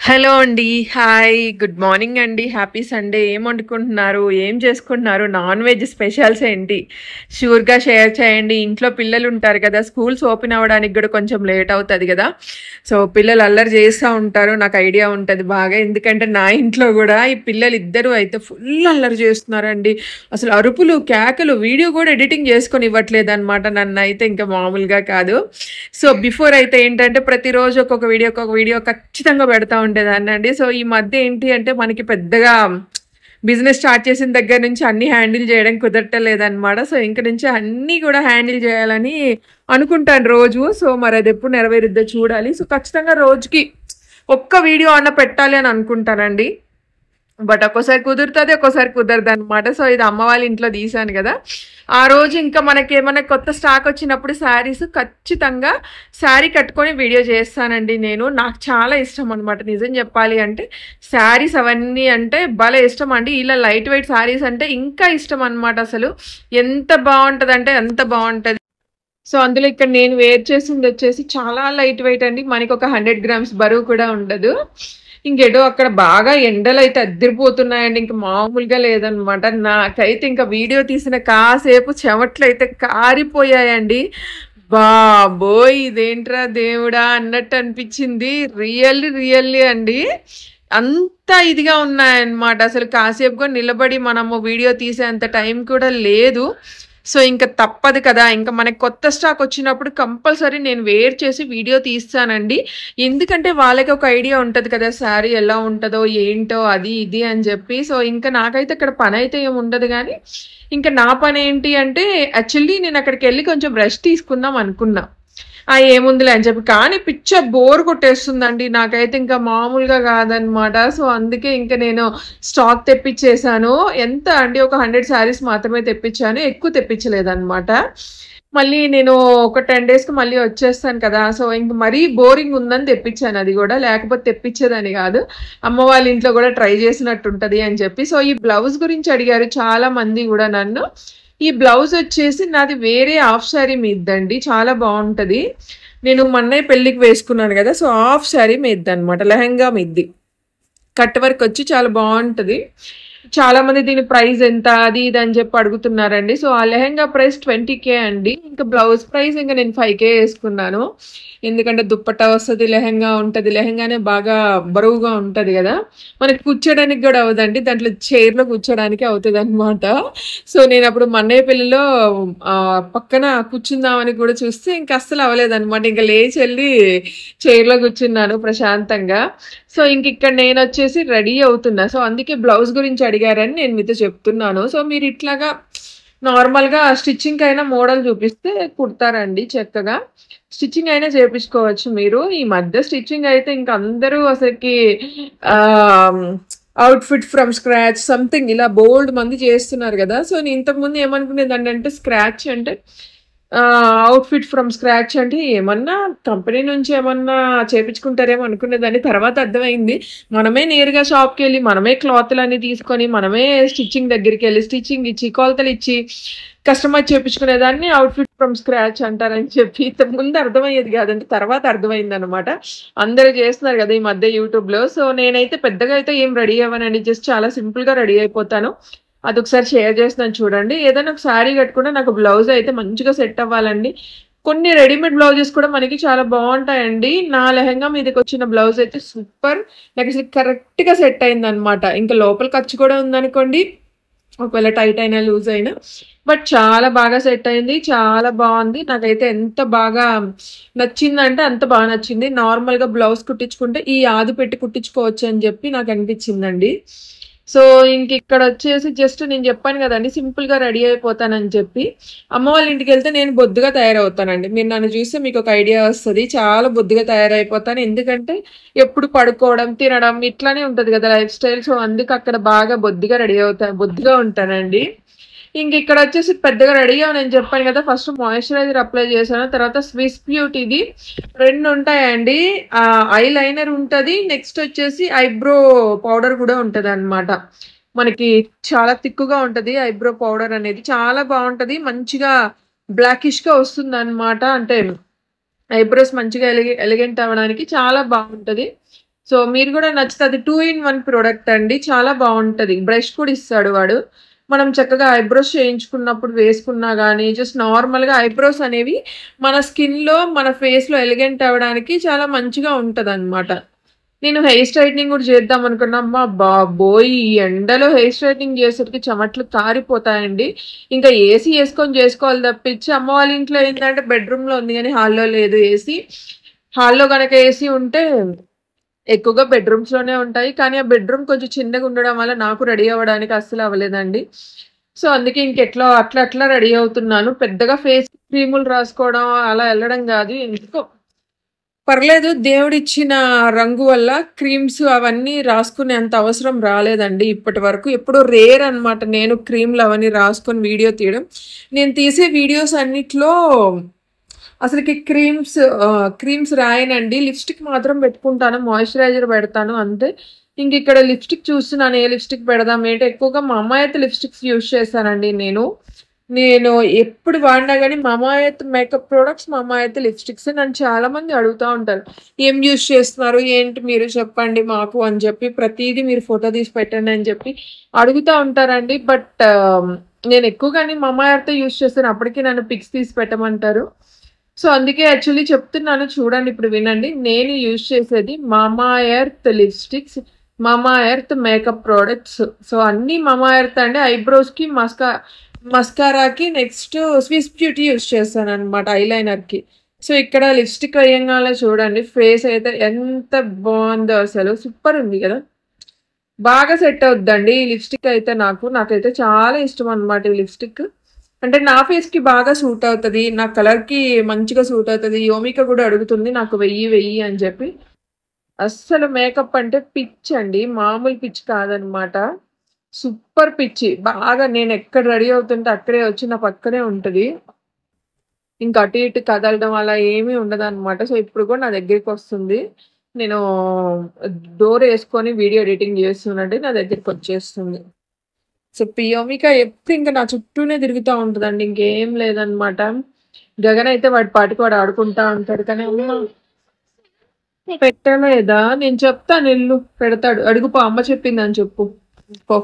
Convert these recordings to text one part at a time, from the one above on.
Hello అండి. Hi. Good morning అండి. Happy Sunday. ఏం వండుకుంటున్నారు? ఏం చేసుకుంటున్నారు? నాన్ వెజ్ స్పెషల్స్ ఏంటి? షూర్‌గా షేర్ చేయండి. ఇంట్లో పిల్లలు ఉంటారు కదా! స్కూల్స్ ఓపెన్ అవ్వడానికి గూడా కొంచెం లేట్ అవుతది గదా! సో, పిల్లలు అల్లరి చేస్తా ఉంటారు. నాకు ఐడియా ఉంటది బాగా. ఎందుకంటే నా ఇంట్లో గూడా ఈ పిల్లలిద్దరూ అయితే ఫుల్ అల్లరి చేస్తున్నారండి. అసలు అరుపులు, కేకలు వీడియో గూడా ఎడిటింగ్ చేసుకొని ఇవ్వట్లేదనమాట. నన్నైతే ఇంకా మామూలుగా కాదు. సో, బిఫోర్ అయితే ఏంటంటే ప్రతిరోజు ఒక్కొక్క వీడియో ఖచ్చితంగా పెడతా ఉండేదాన్నండి. సో, ఈ మధ్య ఏంటి అంటే మనకి పెద్దగా బిజినెస్ స్టార్ట్ చేసిన దగ్గర నుంచి అన్నీ హ్యాండిల్ చేయడం కుదరట్లేదనమాట. సో, ఇంక నుంచి అన్నీ కూడా హ్యాండిల్ చేయాలని అనుకుంటాను రోజు. సో, మరి అది ఎప్పుడు నెరవేరుద్దో చూడాలి. సో, ఖచ్చితంగా రోజుకి ఒక్క వీడియో అన్నా పెట్టాలి అని అనుకుంటానండి. బట్ ఒక్కోసారి కుదురుతది, ఒక్కోసారి కుదరదనమాట. సో, ఇది అమ్మ వాళ్ళ ఇంట్లో తీశాను గదా! ఆ రోజు ఇంకా మనకేమన్నా కొత్త స్టాక్ వచ్చినప్పుడు శారీస్ ఖచ్చితంగా శారీ కట్టుకొని వీడియో చేస్తానండి నేను. నాకు చాలా ఇష్టం అనమాట నిజం చెప్పాలి అంటే. శారీస్ అవన్నీ అంటే భలే ఇష్టం అండి. ఇలా లైట్ వెయిట్ శారీస్ అంటే ఇంకా ఇష్టం అనమాట అసలు. ఎంత బావుంటదంటే అంత బావుంటది. సో, అందులో ఇక్కడ నేను వేర్ చేసిందొచ్చేసి చాలా లైట్ వెయిట్ అండి. మనకొక 100 గ్రామ్స్ బరువు కూడా ఉండదు. ఇంకేటో అక్కడ బాగా ఎండలైతే అద్దిరిపోతున్నాయండి. ఇంక మామూలుగా లేదనమాట. నాకైతే ఇంక వీడియో తీసిన కాసేపు చెమట్లయితే కారిపోయాయండి. బాబోయ్! ఇదేంట్రా దేవుడా అన్నట్టు అనిపిచ్చింది. రియల్లీ అండి. అంత ఇదిగా ఉన్నాయన్నమాట. అసలు కాసేపు కూడా నిలబడి మనము వీడియో తీసేంత టైం కూడా లేదు. సో, ఇంక తప్పదు కదా! ఇంక మనకి కొత్త స్టాక్ వచ్చినప్పుడు కంపల్సరీ నేను వేర్ చేసి వీడియో తీస్తానండి. ఎందుకంటే వాళ్ళకి ఒక ఐడియా ఉంటది కదా! శారీ ఎలా ఉంటదో, ఏంటో అది ఇది అని చెప్పి. సో, ఇంక నాకైతే అక్కడ పనైతే ఏమి ఉండదు గానీ, ఇంక నా పనేంటి అంటే యాక్చువల్లీ నేను అక్కడికెళ్ళి కొంచెం రెస్ట్ తీసుకుందాం అనుకున్నా. ఏముందిలే అని చెప్పి. కానీ పిచ్చ బోర్ కొట్టేస్తుందండి. నాకైతే ఇంకా మామూలుగా కాదనమాట. సో, అందుకే ఇంక నేను స్టాక్ తెప్పిచ్చేసాను. ఎంత అండి ఒక 100 శారీస్ మాత్రమే తెప్పిచ్చాను. ఎక్కువ తెప్పించలేదనమాట. మళ్ళీ నేను ఒక 10 డేస్‌కి మళ్ళీ వచ్చేస్తాను కదా! సో, ఇంక మరీ బోరింగ్ ఉందని తెప్పిచ్చాను అది గూడా. లేకపోతే తెప్పిచ్చేదాన్ని గాదు. అమ్మ వాళ్ళ ఇంట్లో గూడా ట్రై చేసినట్టుంటది అని చెప్పి. సో, ఈ బ్లౌజ్ గురించి అడిగారు చాలా మంది గూడా నన్ను. ఈ బ్లౌజ్ వచ్చేసి నాది వేరే హాఫ్ శారీ మీద్దండి. చాలా బావుంటది. నేను మా అన్నయ్య పెళ్ళికి వేసుకున్నాను గదా! సో, హాఫ్ శారీ మీద్దనమాట. లెహెంగా మీద్ది. కట్ వర్క్ వచ్చి చాలా బావుంటది. చాలామంది దీని ప్రైస్ ఎంత అది ఇది అని చెప్పి అడుగుతున్నారండి. సో, ఆ లెహెంగా ప్రైస్ 20,000 అండి. ఇంకా బ్లౌజ్ ప్రైస్ ఇంక నేను 5,000 యేసుకున్నాను. ఎందుకంటే దుప్పట్టా వస్తది, లెహెంగా ఉంటది. లెహెంగానే బాగా బరువుగా ఉంటది గదా! మనకి కూర్చోడానికి గూడా అవ్వదండి. దాంట్లో చైర్‌లో కూర్చోడానికి అవుతదనమాట. సో, నేనప్పుడు మా అన్నయ్య పెళ్ళిలో పక్కన కూర్చుందామని కూడా చూస్తే ఇంక అస్సలు అవ్వలేదనమాట. ఇంక లేచెళ్ళి చైర్‌లో కూర్చున్నాను ప్రశాంతంగా. సో, ఇంకిక్కడ నేనొచ్చేసి రెడీ అవుతున్నా. సో, అందుకే బ్లౌజ్ గురించి అడిగారని నేను మీతో చెప్తున్నాను. సో, మీరు ఇట్లాగా నార్మల్‌గా స్టిచ్చింగ్‌కైనా మోడల్ చూపిస్తే కుడతారండి చక్కగా. స్టిచ్చింగ్ అయినా చేపించుకోవచ్చు మీరు. ఈ మధ్య స్టిచ్చింగ్ అయితే ఇంక అందరూ అసలకి ఆహ్, అవుట్‌ఫిట్ ఫ్రమ్ స్క్రాచ్ సంథింగ్ ఇలా బోలెడు మంది చేస్తున్నారు గదా! సో, నేను ఇంతకుముందు ఏమనుకునేదాన్నంటే స్క్రాచ్ అంటే అవుట్‌ఫిట్ ఫ్రమ్ స్క్రాచ్ అంటే ఏమన్నా కంపెనీ నుంచి ఏమన్నా చేపించుకుంటారేమో అనుకునేదాన్ని. తర్వాత అర్థమైంది. మనమే నేరుగా షాప్‌కెళ్ళి, మనమే క్లాతులన్నీ తీసుకొని, మనమే స్టిచ్చింగ్ దగ్గరికెళ్ళి స్టిచ్చింగ్ ఇచ్చి, కొలతలిచ్చి, కస్టమైజ్ చేపించుకునేదాన్ని అవుట్‌ఫిట్ ఫ్రమ్ స్క్రాచ్ అంటారని చెప్పి ఇంతకుముందు అర్థమయ్యేది కాదండి. తర్వాత అర్థమైందనమాట. అందరూ చేస్తున్నారు కదా! ఈ మధ్య యూట్యూబ్‌లో. సో, నేనైతే పెద్దగా అయితే ఏం రెడీ అవ్వనండి. జస్ట్ చాలా సింపుల్‌గా రెడీ అయిపోతాను. అదొకసారి షేర్ చేస్తున్నాను చూడండి. ఏదైనా ఒక శారీ కట్టుకున్నా నాకు బ్లౌజ్ అయితే మంచిగా సెట్ అవ్వాలండి. కొన్ని రెడీమేడ్ బ్లౌజెస్ కూడా మనకి చాలా బావుంటాయండి. నా లెహెంగా మీదకొచ్చిన బ్లౌజ్ అయితే సూపర్. నాకసలు కరెక్ట్‌గా సెట్ అయిందనమాట. ఇంకా లోపల ఖర్చు కూడా ఉందనుకోండి. ఒకవేళ టైట్ అయినా, లూజ్ అయినా. బట్ చాలా బాగా సెట్ అయింది. చాలా బావుంది. నాకైతే ఎంత బాగా నచ్చిందంటే అంత బాగా నచ్చింది. నార్మల్‌గా బ్లౌజ్ కుట్టించుకుంటే ఈ ఆది పెట్టి కుట్టించుకోవచ్చు అని చెప్పి నాకనిపించిందండి. సో, ఇంకిక్కడొచ్చేసి జస్ట్ నేను చెప్పాను గదండీ సింపుల్‌గా రెడీ అయిపోతానని చెప్పి. అమ్మ వాళ్ళ ఇంటికెళ్తే నేను బొద్దుగా తయారవుతానండి. మీరు నన్ను చూస్తే మీకొక ఐడియా వస్తది. చాలా బొద్దుగా తయారైపోతాను. ఎందుకంటే ఎప్పుడు పడుకోవడం, తినడం ఇట్లానే ఉంటది గదా! Life style. సో, అందుకు అక్కడ బాగా బొద్దుగా ఉంటానండి. ఇంకిక్కడొచ్చేసి పెద్దగా రెడీ అవ్వనని చెప్పాను గదా! ఫస్ట్ మాయిశ్చరైజర్ అప్లై చేశాను. తర్వాత స్విస్ బ్యూటీది 2 ఉంటాయండి. ఐ లైనర్ ఉంటది. నెక్స్ట్ వచ్చేసి ఐబ్రో పౌడర్ కూడా ఉంటదనమాట. మనకి చాలా థిక్‌గా ఉంటది ఐబ్రో పౌడర్ అనేది. చాలా బావుంటది. మంచిగా బ్లాకిష్‌గా వస్తుందనమాట. అంటే ఐబ్రోస్ మంచిగా ఎలిగెంట్ అవ్వడానికి చాలా బాగుంటది. సో మీరు కూడా నచ్చితే అది 2 in 1 ప్రోడక్ట్ అండి. చాలా బాగుంటది. బ్రష్ కూడా ఇస్తాడు వాడు. మనం చక్కగా ఐబ్రోస్ చేయించుకున్నప్పుడు వేసుకున్నా గానీ, జస్ట్ నార్మల్‌గా ఐబ్రోస్ అనేవి మన స్కిన్‌లో, మన ఫేస్‌లో ఎలిగెంట్ అవ్వడానికి చాలా మంచిగా ఉంటదనమాట. నేను హెయిర్ స్ట్రైట్నింగ్ కూడా చేద్దాం అనుకున్నా. అమ్మా బాబోయ్! ఈ ఎండలో హెయిర్ స్ట్రైట్నింగ్ చేసేసరికి చెమట్లు కారిపోతాయండి. ఇంకా ఏసీ యేసుకొని చేసుకోవాలి తప్పించి, అమ్మ వాళ్ళ ఇంట్లో ఏంటంటే బెడ్‌రూమ్‌లో ఉంది గానీ హాల్‌లో లేదు ఏసీ. హాల్‌లో గనక ఏసీ ఉంటే ఎక్కువగా బెడ్‌రూమ్స్‌లోనే ఉంటాయి. కానీ ఆ బెడ్‌రూమ్ కొంచెం చిన్నగా ఉండడం వల్ల నాకు రెడీ అవ్వడానికి అస్సలు అవ్వలేదండి. సో, అందుకే ఇంకెట్లో అట్లా అట్లా రెడీ అవుతున్నాను. పెద్దగా ఫేస్ క్రీములు రాసుకోవడం అలా ఎళ్ళడం గాదు. ఎందుకో పర్లేదు దేవుడిచ్చిన రంగు వల్ల క్రీమ్స్ అవన్నీ రాసుకునేంత అవసరం రాలేదండి ఇప్పటి వరకు. ఎప్పుడో రేర్ అనమాట నేను క్రీమ్‌లు అవన్నీ రాసుకొని వీడియో తీయడం. నేను తీసే వీడియోస్ అన్నిట్లో అసలకి క్రీమ్స్ రాయనండి. లిప్‌స్టిక్ మాత్రం పెట్టుకుంటాను. మాయిశ్చరైజర్ పెడతాను అంతే. ఇంకిక్కడ లిప్‌స్టిక్ చూస్తున్నాను. ఏ లిప్‌స్టిక్ పెడదాం ఏంటి ఎక్కువగా మమాయత్ లిప్‌స్టిక్స్ యూజ్ చేశానండి నేను. నేను ఎప్పుడు వాడినా గానీ మమాయత్ మేకప్ ప్రొడక్ట్స్, మమాయత్ లిప్‌స్టిక్స్. నన్ను చాలామంది అడుగుతా ఉంటారు. ఏం యూజ్ చేస్తున్నారు? ఏంటి మీరు చెప్పండి మాకు అని చెప్పి. ప్రతీదీ మీరు ఫోటో తీసి పెట్టండి అని చెప్పి అడుగుతా ఉంటారండి. బట్ నేను ఎక్కువగాని మమాయర్తే యూజ్ చేస్తాను. అప్పటికి నన్ను పిక్స్ తీసి పెట్టమంటారు. సో, అందుకే యాక్చువల్లీ చెప్తున్నాను చూడండి ఇప్పుడు వినండి. నేను యూజ్ చేసేది మామా ఎర్త్ లిప్‌స్టిక్స్, మామా ఎర్త్ మేకప్ ప్రొడక్ట్స్. సో, అన్నీ మామా ఎర్త్ అండి. ఐబ్రోస్‌కి, మస్కారాకి నెక్స్ట్ స్విస్ బ్యూటీ యూజ్ చేస్తాననమాట ఐలైనర్‌కి. సో, ఇక్కడ లిప్‌స్టిక్ వేయంగానే చూడండి ఫేస్ అయితే ఎంత బావుందో అసలు. సూపర్ ఉంది గదా! బాగా సెట్ అవుద్దండి ఈ లిప్‌స్టిక్ అయితే నాకైతే చాలా ఇష్టం అనమాట ఈ లిప్‌స్టిక్. అంటే నా ఫేస్‌కి బాగా సూట్ అవుతది. నా కలర్‌కి మంచిగా సూట్ అవుతది. యోమిక గూడా అడుగుతుంది నాకు వెయ్యి అని చెప్పి. అస్సలు మేకప్ అంటే పిచ్చండి. మామూలు పిచ్చి కాదనమాట. సూపర్ పిచ్చి. బాగా నేనెక్కడ రెడీ అవుతుంటే అక్కడే వచ్చి నా పక్కనే ఉంటది. ఇంక అటు ఇటు కదలడం అలా ఏమీ ఉండదనమాట. సో, ఇప్పుడు కూడా నా దగ్గరికొస్తుంది. నేను డోరేసుకొని వీడియో ఎడిటింగ్ చేస్తున్నట్టే నా దగ్గరికొచ్చేస్తుంది. సో, పియోమిక ఎప్పుడు ఇంక నా చుట్టూనే తిరుగుతా ఉంటదండి. ఇంకేం లేదనమాట. గగన్ అయితే వాడి పాటికి వాడు ఆడుకుంటా ఉంటాడు. కానీ అమ్మ పెట్టలేదా? నేను చెప్తానెళ్ళు పెడతాడు. అడుగు పో అమ్మ చెప్పిందని చెప్పు. పో.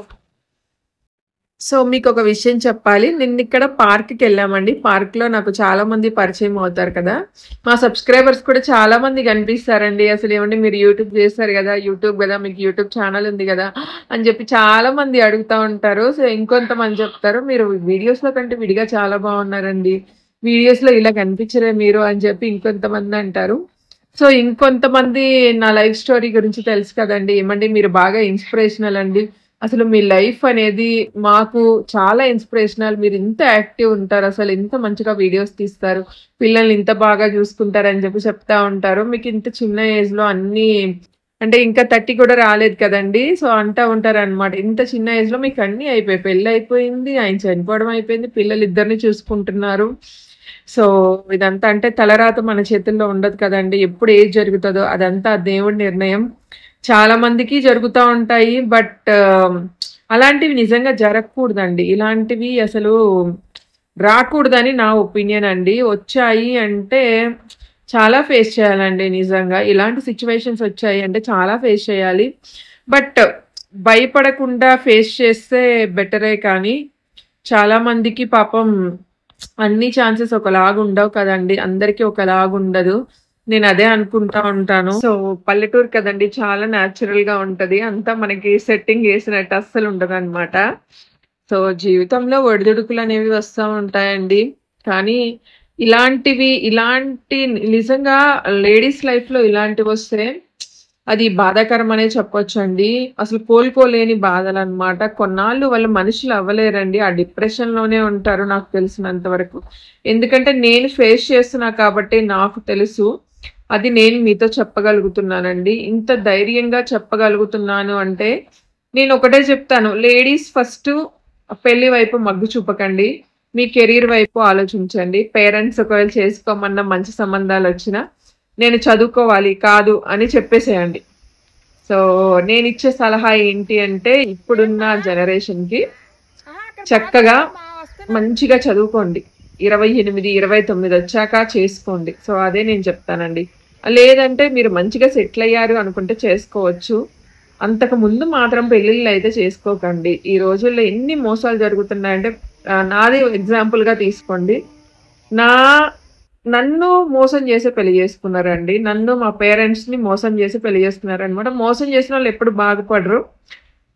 సో, మీకొక విషయం చెప్పాలి. నిన్నిక్కడ పార్క్‌కెళ్ళామండి. పార్క్‌లో నాకు చాలా మంది పరిచయం అవుతారు కదా! మా సబ్‌స్క్రైబర్స్ కూడా చాలా మంది కనిపిస్తారండి. అసలేవండి మీరు యూట్యూబ్ చేస్తారు గదా! యూట్యూబ్ గదా! మీకు యూట్యూబ్ ఛానెల్ ఉంది గదా! అని చెప్పి చాలా మంది అడుగుతా ఉంటారు. సో, ఇంకొంతమంది చెప్తారు, "మీరు వీడియోస్‌లో కంటే విడిగా చాలా బాగున్నారండి. వీడియోస్‌లో ఇలా కనిపించరే మీరు" అని చెప్పి ఇంకొంతమంది అంటారు. సో, ఇంకొంతమంది నా లైఫ్ స్టోరీ గురించి తెలుసు కదండీ! ఏమండి మీరు బాగా ఇన్‌స్పిరేషనల్ అండి. అసలు మీ లైఫ్ అనేది మాకు చాలా ఇన్స్పిరేషనల్. మీరు ఇంత యాక్టివ్ ఉంటారు. అసలు ఇంత మంచిగా వీడియోస్ తీస్తారు. పిల్లల్ని ఇంత బాగా చూసుకుంటారని చెప్పి చెప్తా ఉంటారు. మీకు ఇంత చిన్న ఏజ్‌లో అన్నీ అంటే ఇంకా 30 కూడా రాలేదు కదండీ! సో, అంటా ఉంటారనమాట. ఇంత చిన్న ఏజ్‌లో మీకు అన్నీ అయిపోయాయి. పెళ్లయిపోయింది. ఆయన చనిపోవడం అయిపోయింది. పిల్లలిద్దరిని చూసుకుంటున్నారు. సో, ఇదంతా అంటే తలరాత మన చేతుల్లో ఉండదు కదండీ! ఎప్పుడు ఏది జరుగుతదో అదంతా దేవుడి నిర్ణయం. చాలా మందికి జరుగుతా ఉంటాయి. బట్ అలాంటివి నిజంగా జరగకూడదండి. ఇలాంటివి అసలు రాకూడదని నా ఒపీనియన్ అండి. వచ్చాయి అంటే చాలా ఫేస్ చేయాలండి నిజంగా. ఇలాంటి సిట్యుయేషన్స్ వచ్చాయి అంటే చాలా ఫేస్ చేయాలి. బట్ భయపడకుండా ఫేస్ చేస్తే బెటరే కానీ, చాలా మందికి పాపం అన్ని ఛాన్సెస్ ఒకలాగా ఉండవు కదండీ! అందరికీ ఒకలాగా ఉండదు. నేనదే అనుకుంటా ఉంటాను. సో, పల్లెటూరు కదండీ! చాలా న్యాచురల్‌గా ఉంటది. అంతా మనకి సెట్టింగ్ ఏసినట్టు అస్సలు ఉండదనమాట. సో, జీవితంలో ఒడిదుడుకులనేవి వస్తా ఉంటాయండి. కానీ ఇలాంటి నిజంగా లేడీస్ లైఫ్‌లో ఇలాంటివొస్తే అది బాధాకరమనే చెప్పొచ్చండి. అసలు కోలుకోలేని బాధలనమాట. కొన్నాళ్ళు వాళ్ళు మనుషులు అవ్వలేరండి. ఆ డిప్రెషన్‌లోనే ఉంటారు నాకు తెలిసినంత వరకు. ఎందుకంటే నేను ఫేస్ చేస్తున్నా కాబట్టి నాకు తెలుసు. అది నేను మీతో చెప్పగలుగుతున్నానండి. ఇంత ధైర్యంగా చెప్పగలుగుతున్నాను అంటే నేనొకటే చెప్తాను. లేడీస్ ఫస్టు పెళ్లి వైపు మొగ్గు చూపకండి. మీ కెరీర్ వైపు ఆలోచించండి. పేరెంట్స్ ఒకవేళ చేసుకోమన్న మంచి సంబంధాలొచ్చినా, నేను చదువుకోవాలి కాదు అని చెప్పేసేయండి. సో, నేనిచ్చే సలహా ఏంటి అంటే ఇప్పుడున్న జనరేషన్‌కి చక్కగా మంచిగా చదువుకోండి. 28, 29 వచ్చాక చేసుకోండి. సో, అదే నేను చెప్తానండి. లేదంటే మీరు మంచిగా సెటిల్ అయ్యారు అనుకుంటే చేసుకోవచ్చు. అంతకు ముందు మాత్రం పెళ్ళిళ్ళు అయితే చేసుకోకండి. ఈ రోజుల్లో ఎన్ని మోసాలు జరుగుతున్నాయంటే నాది ఎగ్జాంపుల్‌గా తీసుకోండి. నా నన్ను మోసం చేసి పెళ్లి చేసుకున్నారండి. నన్ను మా పేరెంట్స్‌ని మోసం చేసి పెళ్లి చేసుకున్నారనమాట. మోసం చేసినోళ్ళు ఎప్పుడు బాగుపడరు.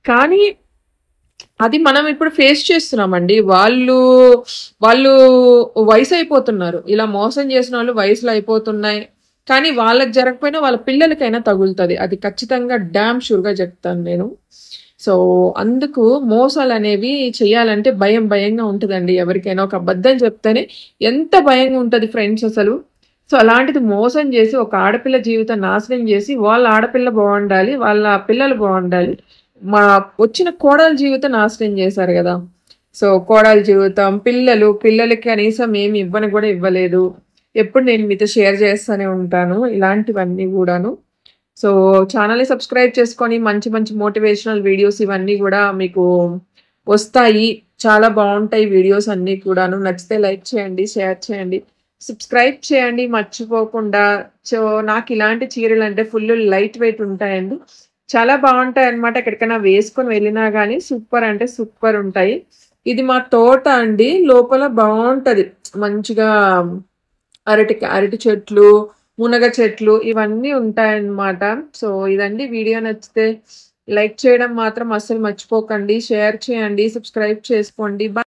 కానీ అది మనం ఇప్పుడు ఫేస్ చేస్తున్నామండి. వాళ్ళు వయసైపోతున్నారు. ఇలా మోసం చేసినోళ్ళు వయసులో అయిపోతున్నాయి. కానీ వాళ్ళకి జరగకపోయినా వాళ్ళ పిల్లలకైనా తగులుతది. అది ఖచ్చితంగా డామ్ షూర్‌గా చెప్తాను నేను. సో, అందుకు మోసాలనేవి చేయాలంటే భయంగా ఉంటదండి ఎవరికైనా. ఒక అబద్ధం చెప్తేనే ఎంత భయంగా ఉంటది ఫ్రెండ్స్ అసలు. సో, అలాంటిది మోసం చేసి ఒక ఆడపిల్ల జీవితం నాశనం చేసి వాళ్ళ ఆడపిల్ల బావుండాలి. వాళ్ళ పిల్లలు బావుండాలి. మా వచ్చిన కోడల జీవితం నాశనం చేశారు గదా! సో, కోడల జీవితం, పిల్లలకి కనీసం ఏమి ఇవ్వని గూడా ఇవ్వలేదు. ఎప్పుడు నేను మీతో షేర్ చేస్తూనే ఉంటాను. ఇలాంటివన్నీ గూడాను. సో, ఛానెల్‌ని సబ్స్క్రైబ్ చేసుకొని మంచి మంచి మోటివేషనల్ వీడియోస్ ఇవన్నీ గూడా మీకు వస్తాయి. చాలా బావుంటాయి వీడియోస్ అన్నీ కూడాను. నచ్చితే లైక్ చేయండి, షేర్ చేయండి, సబ్స్క్రైబ్ చేయండి మర్చిపోకుండా. సో, నాకు ఇలాంటి చీరలంటే ఫుల్ లైట్ వెయిట్ ఉంటాయండి. చాలా బావుంటాయన్నమాట. ఎక్కడికైనా వేసుకొని వెళ్ళినా గానీ సూపర్ అంటే సూపర్ ఉంటాయి. ఇది మా తోట అండి. లోపల బావుంటది. మంచిగా అరటి చెట్లు, మునగ చెట్లు ఇవన్నీ ఉంటాయన్నమాట. సో, ఇదండి వీడియో నచ్చితే లైక్ చేయడం మాత్రం అస్సలు మర్చిపోకండి. షేర్ చేయండి, సబ్స్క్రైబ్ చేసుకోండి.